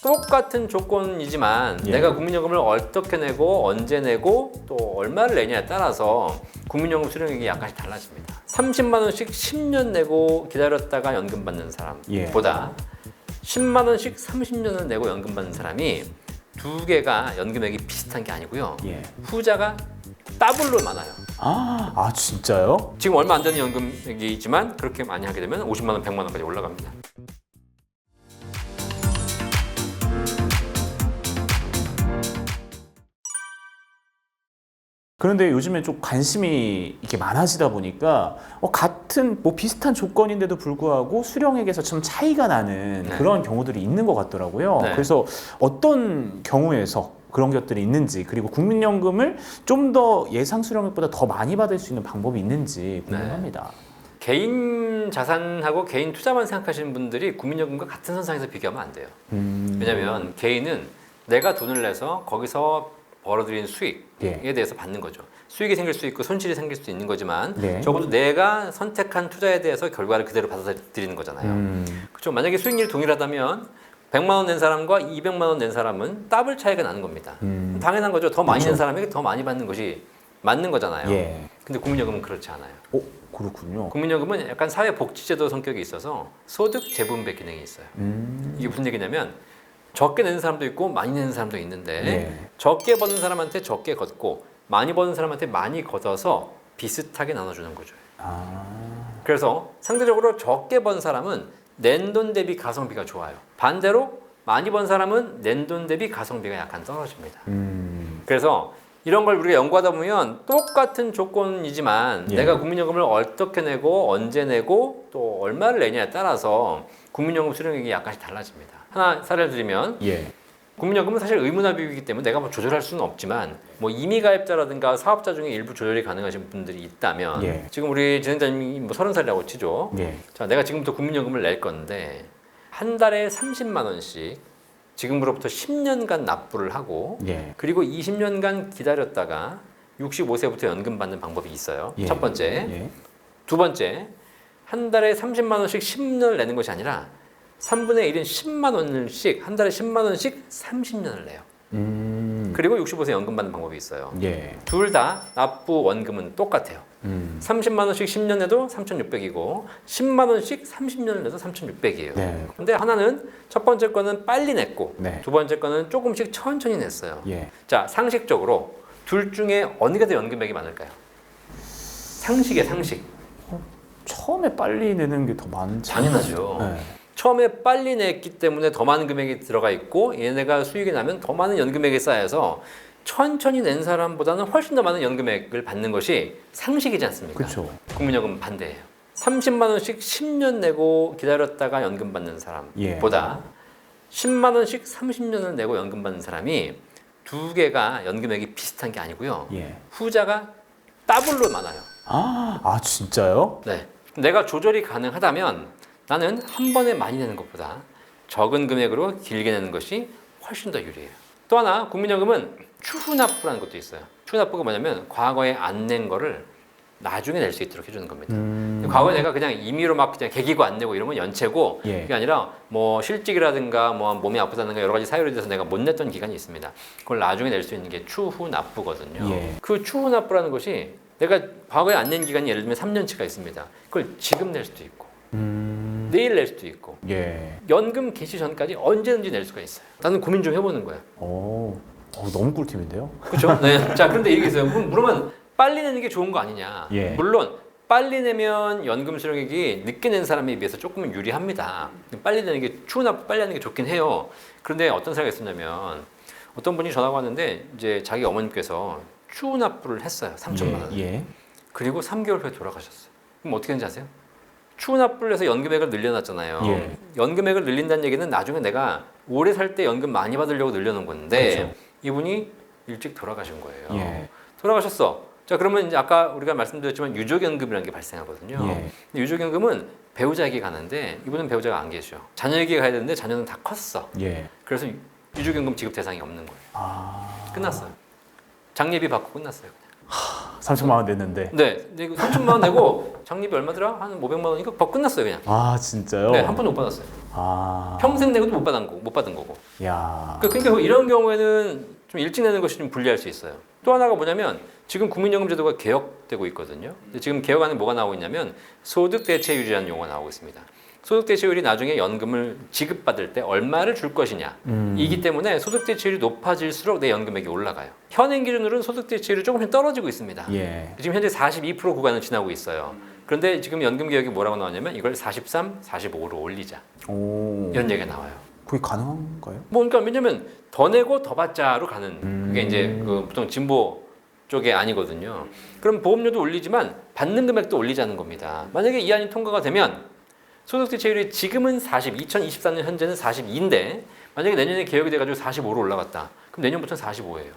똑같은 조건이지만 예. 내가 국민연금을 어떻게 내고 언제 내고 또 얼마를 내냐에 따라서 국민연금 수령액이 약간씩 달라집니다. 30만 원씩 10년 내고 기다렸다가 연금 받는 사람보다 10만 원씩 30년을 내고 연금 받는 사람이 두 개가 연금액이 비슷한 게 아니고요. 후자가 더블로 많아요. 아 진짜요? 지금 얼마 안 되는 연금액이지만 그렇게 많이 하게 되면 50만 원, 100만 원까지 올라갑니다. 그런데 요즘에 좀 관심이 이렇게 많아지다 보니까 같은 뭐 비슷한 조건인데도 불구하고 수령액에서 좀 차이가 나는 그런 경우들이 있는 것 같더라고요. 그래서 어떤 경우에서 그런 것들이 있는지, 그리고 국민연금을 좀 더 예상 수령액보다 더 많이 받을 수 있는 방법이 있는지 궁금합니다. 개인 자산하고 개인 투자만 생각하시는 분들이 국민연금과 같은 선상에서 비교하면 안 돼요. 왜냐하면 개인은 내가 돈을 내서 거기서 벌어들인 수익에 대해서 받는 거죠. 수익이 생길 수 있고 손실이 생길 수 있는 거지만 적어도 내가 선택한 투자에 대해서 결과를 그대로 받아들이는 거잖아요. 그렇죠. 만약에 수익률이 동일하다면 100만 원 낸 사람과 200만 원 낸 사람은 더블 차이가 나는 겁니다. 당연한 거죠. 더 많이 낸 사람에게 더 많이 받는 것이 맞는 거잖아요. 근데 국민연금은 그렇지 않아요. 그렇군요. 국민연금은 약간 사회복지제도 성격이 있어서 소득 재분배 기능이 있어요. 이게 무슨 얘기냐면 적게 내는 사람도 있고 많이 내는 사람도 있는데 적게 버는 사람한테 적게 걷고 많이 버는 사람한테 많이 걷어서 비슷하게 나눠주는 거죠. 그래서 상대적으로 적게 번 사람은 낸 돈 대비 가성비가 좋아요. 반대로 많이 번 사람은 낸 돈 대비 가성비가 약간 떨어집니다. 그래서 이런 걸 우리가 연구하다 보면 똑같은 조건이지만 내가 국민연금을 어떻게 내고 언제 내고 또 얼마를 내냐에 따라서 국민연금 수령액이 약간씩 달라집니다. 하나 사례를 드리면 국민연금은 사실 의무납입이기 때문에 내가 뭐 조절할 수는 없지만 뭐 임의가입자라든가 사업자 중에 일부 조절이 가능하신 분들이 있다면 지금 우리 진행자님이 뭐 30살이라고 치죠. 자, 내가 지금부터 국민연금을 낼 건데 한 달에 30만 원씩 지금으로부터 10년간 납부를 하고 그리고 20년간 기다렸다가 65세부터 연금 받는 방법이 있어요. 첫 번째. 두 번째, 한 달에 30만 원씩 10년을 내는 것이 아니라 3분의 1인 10만 원씩 한 달에 10만 원씩 30년을 내요. 그리고 65세 연금 받는 방법이 있어요. 둘 다 납부 원금은 똑같아요. 30만 원씩 10년 내도 3,600이고 10만 원씩 30년을 내도 3,600이에요. 근데 하나는 첫 번째 거는 빨리 냈고 두 번째 거는 조금씩 천천히 냈어요. 자, 상식적으로 둘 중에 어느 게 더 연금액이 많을까요? 상식이에요, 상식. 처음에 빨리 내는 게 더 많지. 당연하죠. 처음에 빨리 냈기 때문에 더 많은 금액이 들어가 있고 얘네가 수익이 나면 더 많은 연금액이 쌓여서 천천히 낸 사람보다는 훨씬 더 많은 연금액을 받는 것이 상식이지 않습니까? 그렇죠. 국민연금은 반대예요. 30만 원씩 10년 내고 기다렸다가 연금 받는 사람보다 10만 원씩 30년을 내고 연금 받는 사람이 두 개가 연금액이 비슷한 게 아니고요. 후자가 더블로 많아요. 아 진짜요? 네. 내가 조절이 가능하다면 나는 한 번에 많이 내는 것보다 적은 금액으로 길게 내는 것이 훨씬 더 유리해요. 또 하나 국민연금은 추후납부라는 것도 있어요. 추후납부가 뭐냐면 과거에 안 낸 거를 나중에 낼 수 있도록 해주는 겁니다. 과거에 내가 그냥 임의로 막 그냥 개기고 안 내고 이러면 연체고 그게 아니라 뭐 실직이라든가 뭐 몸이 아프다든가 여러 가지 사유로 인해서 내가 못 냈던 기간이 있습니다. 그걸 나중에 낼 수 있는 게 추후납부거든요. 그 추후납부라는 것이 내가 과거에 안 낸 기간이 예를 들면 3년치가 있습니다. 그걸 지금 낼 수도 있고 내일 낼 수도 있고 연금 개시 전까지 언제든지 낼 수가 있어요. 나는 고민 좀 해보는 거야. 너무 꿀팁인데요? 그렇죠? 네. 자, 그런데 이렇게 있어요. 그러면 빨리 내는 게 좋은 거 아니냐? 물론 빨리 내면 연금 수령액이 늦게 낸 사람에 비해서 조금은 유리합니다. 빨리 내는 게 추후납부 빨리 하는 게 좋긴 해요. 그런데 어떤 사례가 있었냐면 어떤 분이 전화가 왔는데 이제 자기 어머님께서 추후납부를 했어요. 3천만 원. 그리고 3개월 후에 돌아가셨어요. 그럼 어떻게 되는지 아세요? 추후납부를 해서 연금액을 늘려놨잖아요. 연금액을 늘린다는 얘기는 나중에 내가 오래 살 때 연금 많이 받으려고 늘려놓은 건데 이분이 일찍 돌아가신 거예요. 돌아가셨어. 자, 그러면 이제 아까 우리가 말씀드렸지만 유족연금이라는 게 발생하거든요. 근데 유족연금은 배우자에게 가는데 이분은 배우자가 안 계셔. 자녀에게 가야 되는데 자녀는 다 컸어. 그래서 유족연금 지급 대상이 없는 거예요. 끝났어요. 장례비 받고 끝났어요. 그냥. 30만 원 냈는데. 네, 근데 이거 3천만 원 내고 적립이 얼마더라? 한 500만 원 이거 더 끝났어요 그냥. 아 진짜요? 네, 한 번도 못 받았어요. 아. 평생 내고도 못 받은 거고. 야. 그러니까 이런 경우에는 좀 일찍 내는 것이 좀 불리할 수 있어요. 또 하나가 뭐냐면 지금 국민연금 제도가 개혁되고 있거든요. 근데 지금 개혁안에 뭐가 나오고 있냐면 소득대체율이라는 용어가 나오고 있습니다. 소득대체율이 나중에 연금을 지급받을 때 얼마를 줄 것이냐 이기 때문에 소득대체율이 높아질수록 내 연금액이 올라가요. 현행 기준으로는 소득대체율이 조금씩 떨어지고 있습니다. 예. 지금 현재 42% 구간을 지나고 있어요. 그런데 지금 연금개혁이 뭐라고 나왔냐면 이걸 43, 45로 올리자 오. 이런 얘기가 나와요. 그게 가능한가요? 뭐 그러니까 왜냐면 더 내고 더 받자로 가는 그게 이제 그 보통 진보 쪽에 아니거든요. 그럼 보험료도 올리지만 받는 금액도 올리자는 겁니다. 만약에 이 안이 통과가 되면 소득대체율이 지금은 2024년 현재는 42인데 만약에 내년에 개혁이 돼가지고 45로 올라갔다. 그럼 내년부터는 45예요.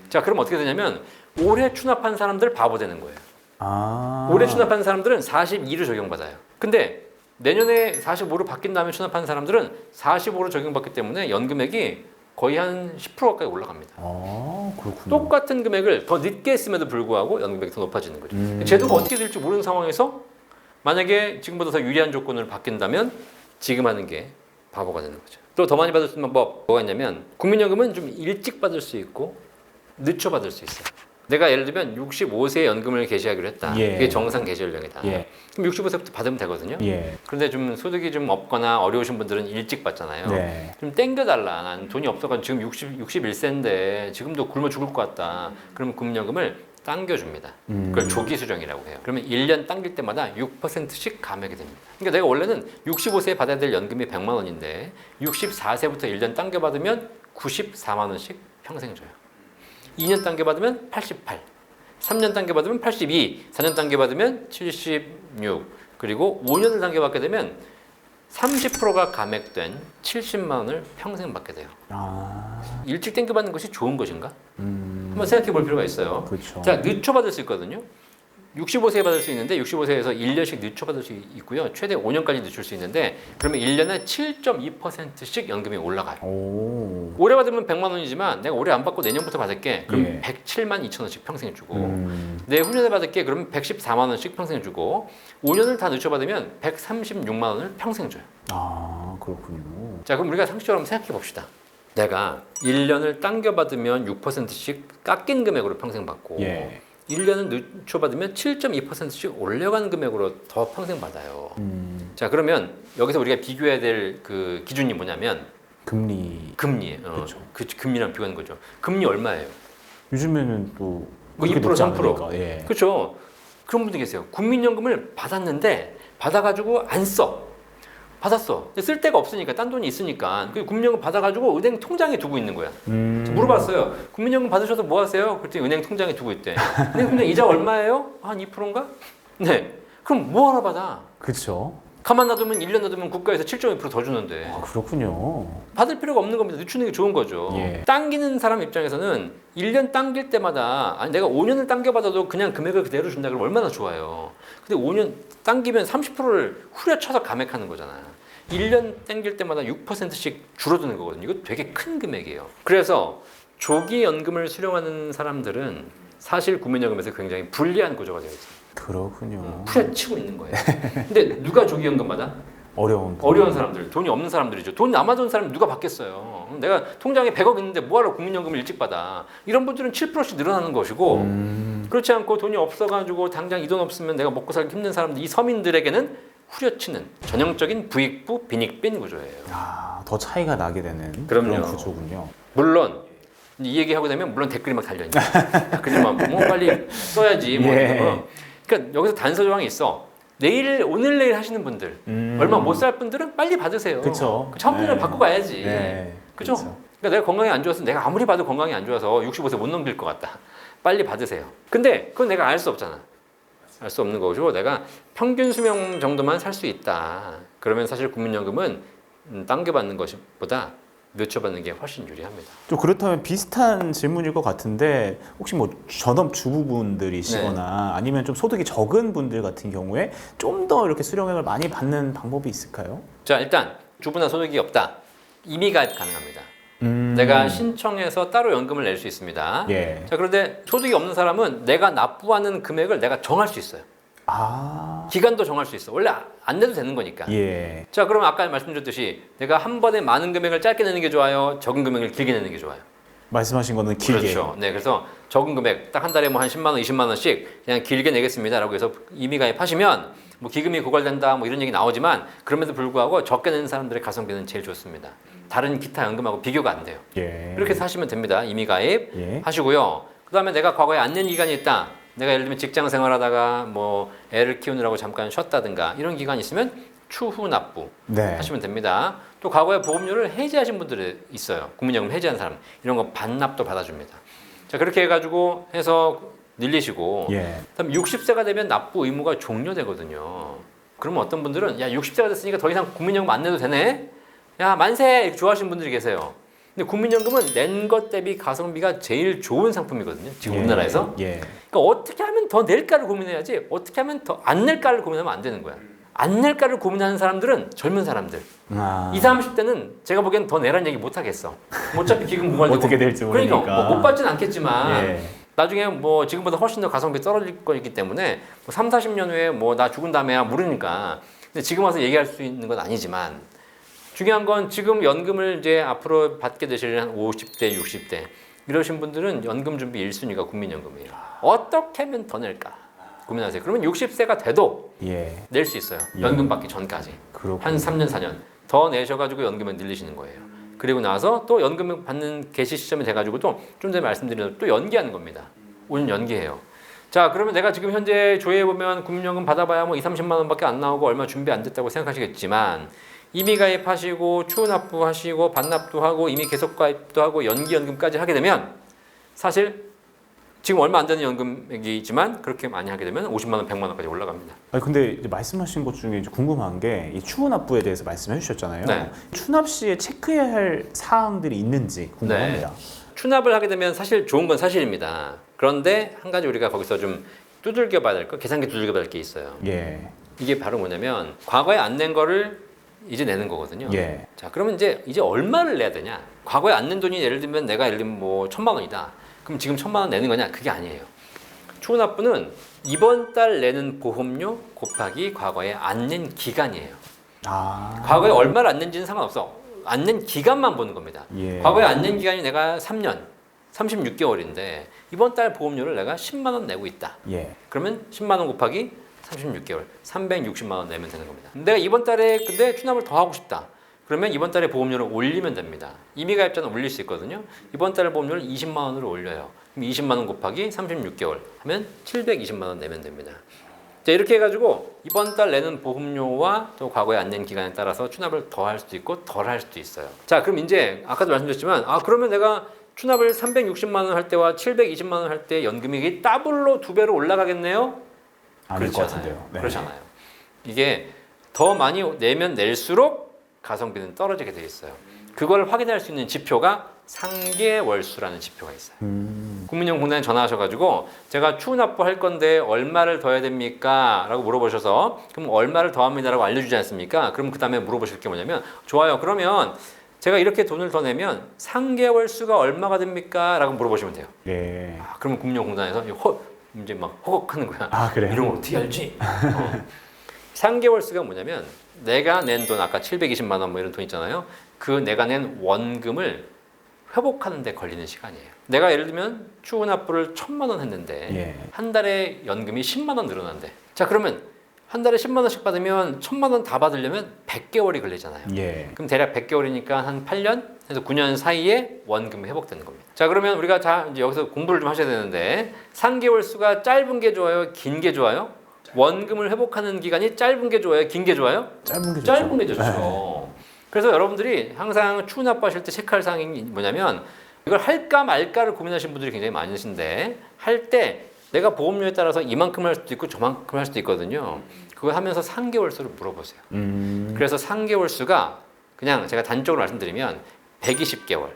자, 그럼 어떻게 되냐면 올해 추납한 사람들 바보 되는 거예요. 아. 올해 추납한 사람들은 42로 적용받아요. 근데 내년에 45로 바뀐 다음에 추납한 사람들은 45로 적용받기 때문에 연금액이 거의 한 10% 가까이 올라갑니다. 아, 그렇군요. 똑같은 금액을 더 늦게 했음에도 불구하고 연금액이 더 높아지는 거죠. 제도가 어떻게 될지 모르는 상황에서 만약에 지금보다 더 유리한 조건으로 바뀐다면 지금 하는 게 바보가 되는 거죠. 또 더 많이 받을 수 있는 방법 뭐가 있냐면 국민연금은 좀 일찍 받을 수 있고 늦춰 받을 수 있어요. 내가 예를 들면 65세에 연금을 개시하기로 했다. 예. 그게 정상 개시 연령이다. 예. 그럼 65세부터 받으면 되거든요. 예. 그런데 좀 소득이 좀 없거나 어려우신 분들은 일찍 받잖아요. 네. 좀 땡겨달라. 난 돈이 없어가지고 지금 61세인데 지금도 굶어 죽을 것 같다. 그러면 국민연금을 당겨줍니다. 그걸 조기 수령이라고 해요. 그러면 1년 당길 때마다 6%씩 감액이 됩니다. 그러니까 내가 원래는 65세에 받아야 될 연금이 100만 원인데 64세부터 1년 당겨받으면 94만 원씩 평생 줘요. 2년 당겨받으면 88, 3년 당겨받으면 82, 4년 당겨받으면 76, 그리고 5년을 당겨받게 되면 30%가 감액된 70만 원을 평생 받게 돼요. 아. 일찍 당겨받는 것이 좋은 것인가? 한번 생각해 볼 필요가 있어요. 그렇죠. 자, 늦춰 받을 수 있거든요. 65세에 받을 수 있는데 65세에서 1년씩 늦춰 받을 수 있고요. 최대 5년까지 늦출 수 있는데 그러면 1년에 7.2%씩 연금이 올라가요. 오. 올해 받으면 100만 원이지만 내가 올해 안 받고 내년부터 받을게. 그럼 예. 107만 2천 원씩 평생 주고 내후년에 받을게. 그러면 114만 원씩 평생 주고 5년을 다 늦춰 받으면 136만 원을 평생 줘요. 아, 그렇군요. 자, 그럼 우리가 상식적으로 한번 생각해 봅시다. 내가 1년을 당겨 받으면 6%씩 깎인 금액으로 평생 받고 예. 1년을 늦춰 받으면 7.2%씩 올려간 금액으로 더 평생 받아요. 자, 그러면 여기서 우리가 비교해야 될 그 기준이 뭐냐면 금리예요. 그렇죠. 그 금리랑 비교하는 거죠. 금리 얼마예요? 요즘에는 또 뭐 그렇게 2%, 높지 3%. 않으니까, 예. 그렇죠. 그런 분들 계세요. 국민연금을 받았는데 받아가지고 안 써. 받았어. 근데 쓸 데가 없으니까 딴 돈이 있으니까 그 국민연금 받아가지고 은행 통장에 두고 있는 거야. 물어봤어요. 국민연금 받으셔서 뭐 하세요? 그랬더니 은행 통장에 두고 있대. 은행 통장 이자 얼마예요? 한 2%인가? 네. 그럼 뭐하러 받아? 그렇죠. 가만 놔두면 1년 놔두면 국가에서 7.2%더 주는데 아, 그렇군요. 받을 필요가 없는 겁니다. 늦추는 게 좋은 거죠. 예. 당기는 사람 입장에서는 1년 당길 때마다 아니 내가 5년을 당겨받아도 그냥 금액을 그대로 준다 그러면 얼마나 좋아요. 근데 5년 당기면 30%를 후려쳐서 감액하는 거잖아. 1년 당길 때마다 6%씩 줄어드는 거거든요. 이거 되게 큰 금액이에요. 그래서 조기 연금을 수령하는 사람들은 사실 국민연금에서 굉장히 불리한 구조가 되어 있어요. 그렇군요. 후려치고 있는 거예요. 근데 누가 조기 연금 받아? 어려운 사람들, 돈이 없는 사람들이죠. 돈 남아돈 사람이 누가 받겠어요. 내가 통장에 100억 있는데 뭐하러 국민연금을 일찍 받아. 이런 분들은 7%씩 늘어나는 것이고 그렇지 않고 돈이 없어가지고 당장 이 돈 없으면 내가 먹고 살기 힘든 사람들, 이 서민들에게는 후려치는 전형적인 부익부 빈익빈 구조예요. 아, 더 차이가 나게 되는 그럼요. 그런 구조군요. 물론 이 얘기하고 나면 물론 댓글이 막 달려있는 그지만 뭐 빨리 써야지 뭐 예. 어. 그러니까 여기서 단서 조항이 있어. 내일 오늘 내일 하시는 분들 얼마 못 살 분들은 빨리 받으세요. 그렇죠. 처음부터 네. 받고 가야지. 네. 그죠? 그렇죠. 그러니까 내가 건강이 안 좋아서 내가 아무리 봐도 건강이 안 좋아서 65세 못 넘길 것 같다. 빨리 받으세요. 근데 그건 내가 알 수 없잖아. 알 수 없는 거고 내가 평균 수명 정도만 살 수 있다. 그러면 사실 국민연금은 당겨받는 것보다 늦춰받는 게 훨씬 유리합니다. 또 그렇다면 비슷한 질문일 것 같은데 혹시 뭐 전업 주부분들이시거나 아니면 좀 소득이 적은 분들 같은 경우에 좀 더 이렇게 수령액을 많이 받는 방법이 있을까요? 자, 일단 주부나 소득이 없다. 임의가입 가능합니다. 내가 신청해서 따로 연금을 낼 수 있습니다. 예. 자, 그런데 소득이 없는 사람은 내가 납부하는 금액을 내가 정할 수 있어요. 아. 기간도 정할 수 있어. 원래 안 내도 되는 거니까. 예. 자, 그러면 아까 말씀드렸듯이 내가 한 번에 많은 금액을 짧게 내는 게 좋아요? 적은 금액을 길게 내는 게 좋아요? 말씀하신 거는 길게. 그렇죠. 네, 그래서 적은 금액 딱 한 달에 뭐 한 10만 원, 20만 원씩 그냥 길게 내겠습니다라고 해서 이미 가입하시면 뭐 기금이 고갈된다 뭐 이런 얘기 나오지만 그럼에도 불구하고 적게 내는 사람들의 가성비는 제일 좋습니다. 다른 기타 연금하고 비교가 안 돼요. 예. 이렇게 해서 하시면 됩니다. 이미 가입 예. 하시고요. 그다음에 내가 과거에 안 낸 기간이 있다. 내가 예를 들면 직장 생활하다가 뭐 애를 키우느라고 잠깐 쉬었다든가 이런 기간이 있으면 추후 납부 네. 하시면 됩니다. 또 과거에 보험료를 해지하신 분들이 있어요. 국민연금 해지한 사람 이런 거 반납도 받아줍니다. 자, 그렇게 해가지고 해서 늘리시고 예. 그다음 60세가 되면 납부 의무가 종료되거든요. 그러면 어떤 분들은 야 60세가 됐으니까 더 이상 국민연금 안 내도 되네. 야 만세 이렇게 좋아하시는 분들이 계세요. 근데 국민연금은 낸 것 대비 가성비가 제일 좋은 상품이거든요. 지금 예. 우리나라에서. 예. 그러니까 어떻게 하면 더 낼까를 고민해야지 어떻게 하면 더 안 낼까를 고민하면 안 되는 거야. 안 낼까를 고민하는 사람들은 젊은 사람들. 아. 20, 30대는 제가 보기엔 더 내라는 얘기 못 하겠어. 어차피 기금 고갈되고 어떻게 될지 모르니까. 그러니까 뭐못 받진 않겠지만 예. 나중에 뭐 지금보다 훨씬 더 가성비 떨어질 거기 때문에 뭐 3, 40년 후에 뭐 나 죽은 다음에야 모르니까. 근데 지금 와서 얘기할 수 있는 건 아니지만 중요한 건 지금 연금을 이제 앞으로 받게 되실 한 50대, 60대 이러신 분들은 연금 준비 1순위가 국민연금이에요. 어떻게 하면 더 낼까 고민하세요. 그러면 60세가 돼도 예. 낼 수 있어요. 예. 연금 받기 전까지. 그렇군요. 한 3년, 4년 더 내셔가지고 연금을 늘리시는 거예요. 그리고 나서 또 연금 받는 개시 시점이 돼가지고 또 좀 전에 말씀드린 대로 또 연기하는 겁니다. 5년 연기해요. 자, 그러면 내가 지금 현재 조회해보면 국민연금 받아봐야 뭐 2, 30만 원밖에 안 나오고 얼마 준비 안 됐다고 생각하시겠지만 이미 가입하시고 추후 납부하시고 반납도 하고 이미 계속 가입도 하고 연기 연금까지 하게 되면 사실 지금 얼마 안 되는 연금이지만 그렇게 많이 하게 되면 50만 원, 100만 원까지 올라갑니다. 아니 근데 이제 말씀하신 것 중에 이제 궁금한 게 이 추후 납부에 대해서 말씀해 주셨잖아요. 네. 추납 시에 체크해야 할 사항들이 있는지 궁금합니다. 추납을 하게 되면 사실 좋은 건 사실입니다. 그런데 한 가지 우리가 거기서 좀 두들겨 봐야 될 거, 계산기 두들겨 봐야 될 게 있어요. 예. 이게 바로 뭐냐면 과거에 안 낸 거를 이제 내는 거거든요. 예. 자, 그러면 이제 얼마를 내야 되냐? 과거에 안 낸 돈이 예를 들면 내가 예를 들면 뭐 1,000만 원이다. 그럼 지금 1,000만 원 내는 거냐? 그게 아니에요. 추후 납부는 이번 달 내는 보험료 곱하기 과거에 안 낸 기간이에요. 아. 과거에 얼마를 안 낸지는 상관없어. 안 낸 기간만 보는 겁니다. 예. 과거에 안 낸 기간이 내가 3년, 36개월인데 이번 달 보험료를 내가 10만 원 내고 있다. 예. 그러면 10만 원 곱하기 36개월, 360만 원 내면 되는 겁니다. 내가 이번 달에 근데 추납을 더 하고 싶다. 그러면 이번 달에 보험료를 올리면 됩니다. 이미 가입자는 올릴 수 있거든요. 이번 달에 보험료를 20만 원으로 올려요. 그럼 20만 원 곱하기 36개월 하면 720만 원 내면 됩니다. 자, 이렇게 해가지고 이번 달 내는 보험료와 또 과거에 안 낸 기간에 따라서 추납을 더 할 수도 있고 덜 할 수도 있어요. 자, 그럼 이제 아까도 말씀드렸지만 그러면 내가 추납을 360만 원 할 때와 720만 원 할 때 연금액이 더블로 2배로 올라가겠네요? 아닐 것 같은데요. 네. 그렇지 않아요. 이게 더 많이 내면 낼수록 가성비는 떨어지게 돼 있어요. 그걸 확인할 수 있는 지표가 상계월수라는 지표가 있어요. 국민연금공단에 전화하셔가지고 제가 추후 납부할 건데 얼마를 더 해야 됩니까? 라고 물어보셔서 그럼 얼마를 더합니다 라고 알려주지 않습니까? 그럼 그 다음에 물어보실 게 뭐냐면 좋아요. 그러면 제가 이렇게 돈을 더 내면 상계월수가 얼마가 됩니까? 라고 물어보시면 돼요. 예. 그러면 국민연금공단에서 이제 막 허걱하는 거야. 아, 그래요? 이런 걸 어떻게 알지? 상계월수가 뭐냐면 내가 낸 돈 아까 720만 원 뭐 이런 돈 있잖아요. 그 내가 낸 원금을 회복하는 데 걸리는 시간이에요. 내가 예를 들면 추후 납부를 1,000만 원 했는데 예. 한 달에 연금이 10만 원 늘어난대. 자, 그러면 한 달에 10만 원씩 받으면 1,000만 원 다 받으려면 100개월이 걸리잖아요. 예. 그럼 대략 100개월이니까 한 8년 해서 9년 사이에 원금이 회복되는 겁니다. 자, 그러면 우리가 이제 여기서 공부를 좀 하셔야 되는데 상계월 수가 짧은 게 좋아요? 긴 게 좋아요? 원금을 회복하는 기간이 짧은 게 좋아요? 긴 게 좋아요? 짧은 게 좋죠. 짧은 게 좋죠. 그래서 여러분들이 항상 추후 납부하실 때 체크할 사항이 뭐냐면 이걸 할까 말까를 고민하시는 분들이 굉장히 많으신데 할 때 내가 보험료에 따라서 이만큼 할 수도 있고 저만큼 할 수도 있거든요. 그걸 하면서 상계월수를 물어보세요. 그래서 상계월수가 그냥 제가 단적으로 말씀드리면 120개월,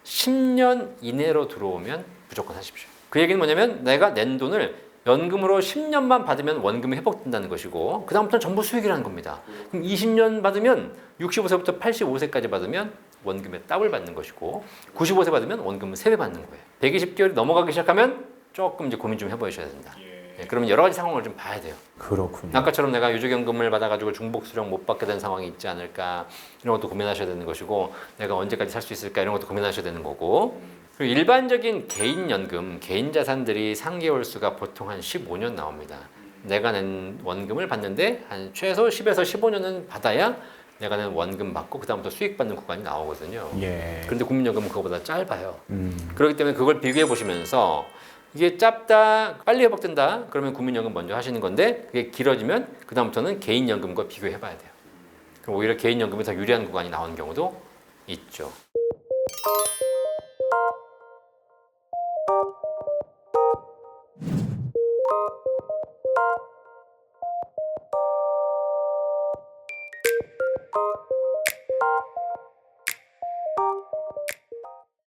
10년 이내로 들어오면 무조건 하십시오. 그 얘기는 뭐냐면 내가 낸 돈을 연금으로 10년만 받으면 원금이 회복된다는 것이고 그 다음부터는 전부 수익이라는 겁니다. 그럼 20년 받으면 65세부터 85세까지 받으면 원금에 더블 받는 것이고 95세 받으면 원금은 3배 받는 거예요. 120개월이 넘어가기 시작하면 조금 이제 고민 좀 해보셔야 된다. 예, 그러면 여러 가지 상황을 좀 봐야 돼요. 그렇군요. 아까처럼 내가 유족연금을 받아가지고 중복 수령 못 받게 된 상황이 있지 않을까 이런 것도 고민하셔야 되는 것이고 내가 언제까지 살 수 있을까 이런 것도 고민하셔야 되는 거고 그리고 일반적인 개인연금, 개인 자산들이 상계월 수가 보통 한 15년 나옵니다. 내가 낸 원금을 받는데 한 최소 10에서 15년은 받아야 내가 낸 원금 받고 그다음부터 수익 받는 구간이 나오거든요. 예. 그런데 국민연금은 그거보다 짧아요. 그렇기 때문에 그걸 비교해 보시면서 이게 짧다, 빨리 회복된다 그러면 국민연금 먼저 하시는 건데 그게 길어지면 그다음부터는 개인연금과 비교해 봐야 돼요. 그럼 오히려 개인연금이 더 유리한 구간이 나오는 경우도 있죠.